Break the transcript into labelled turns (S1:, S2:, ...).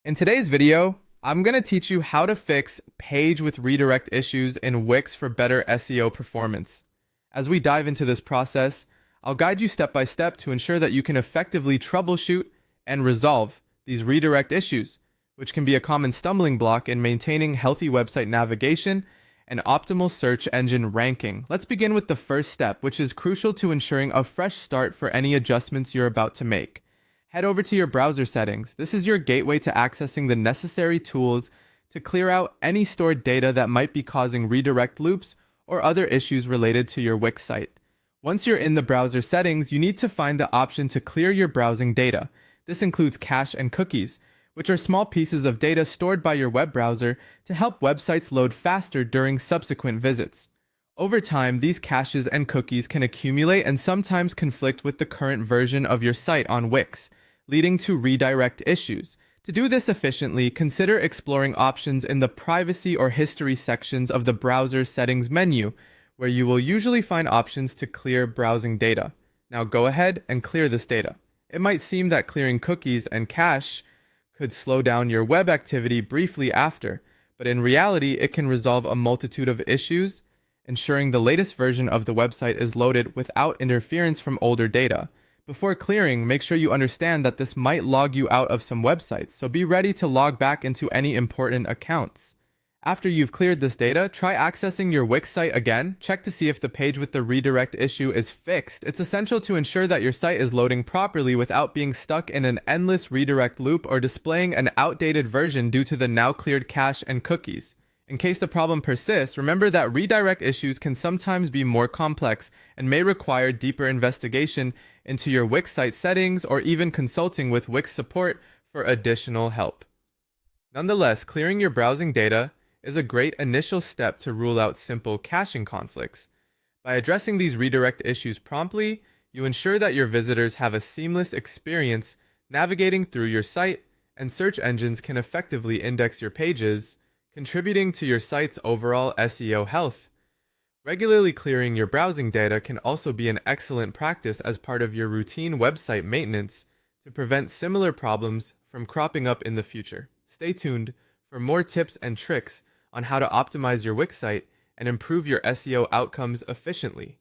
S1: In today's video, I'm going to teach you how to fix page with redirect issues in Wix for better SEO performance. As we dive into this process, I'll guide you step by step to ensure that you can effectively troubleshoot and resolve these redirect issues, which can be a common stumbling block in maintaining healthy website navigation and optimal search engine ranking. Let's begin with the first step, which is crucial to ensuring a fresh start for any adjustments you're about to make. Head over to your browser settings. This is your gateway to accessing the necessary tools to clear out any stored data that might be causing redirect loops or other issues related to your Wix site. Once you're in the browser settings, you need to find the option to clear your browsing data. This includes cache and cookies, which are small pieces of data stored by your web browser to help websites load faster during subsequent visits. Over time, these caches and cookies can accumulate and sometimes conflict with the current version of your site on Wix, leading to redirect issues. To do this efficiently, consider exploring options in the privacy or history sections of the browser settings menu, where you will usually find options to clear browsing data. Now go ahead and clear this data. It might seem that clearing cookies and cache could slow down your web activity briefly after, but in reality, it can resolve a multitude of issues, ensuring the latest version of the website is loaded without interference from older data. Before clearing, make sure you understand that this might log you out of some websites, so be ready to log back into any important accounts. After you've cleared this data, try accessing your Wix site again. Check to see if the page with the redirect issue is fixed. It's essential to ensure that your site is loading properly without being stuck in an endless redirect loop or displaying an outdated version due to the now cleared cache and cookies. In case the problem persists, remember that redirect issues can sometimes be more complex and may require deeper investigation into your Wix site settings or even consulting with Wix support for additional help. Nonetheless, clearing your browsing data is a great initial step to rule out simple caching conflicts. By addressing these redirect issues promptly, you ensure that your visitors have a seamless experience navigating through your site, and search engines can effectively index your pages, contributing to your site's overall SEO health. Regularly clearing your browsing data can also be an excellent practice as part of your routine website maintenance to prevent similar problems from cropping up in the future. Stay tuned for more tips and tricks on how to optimize your Wix site and improve your SEO outcomes efficiently.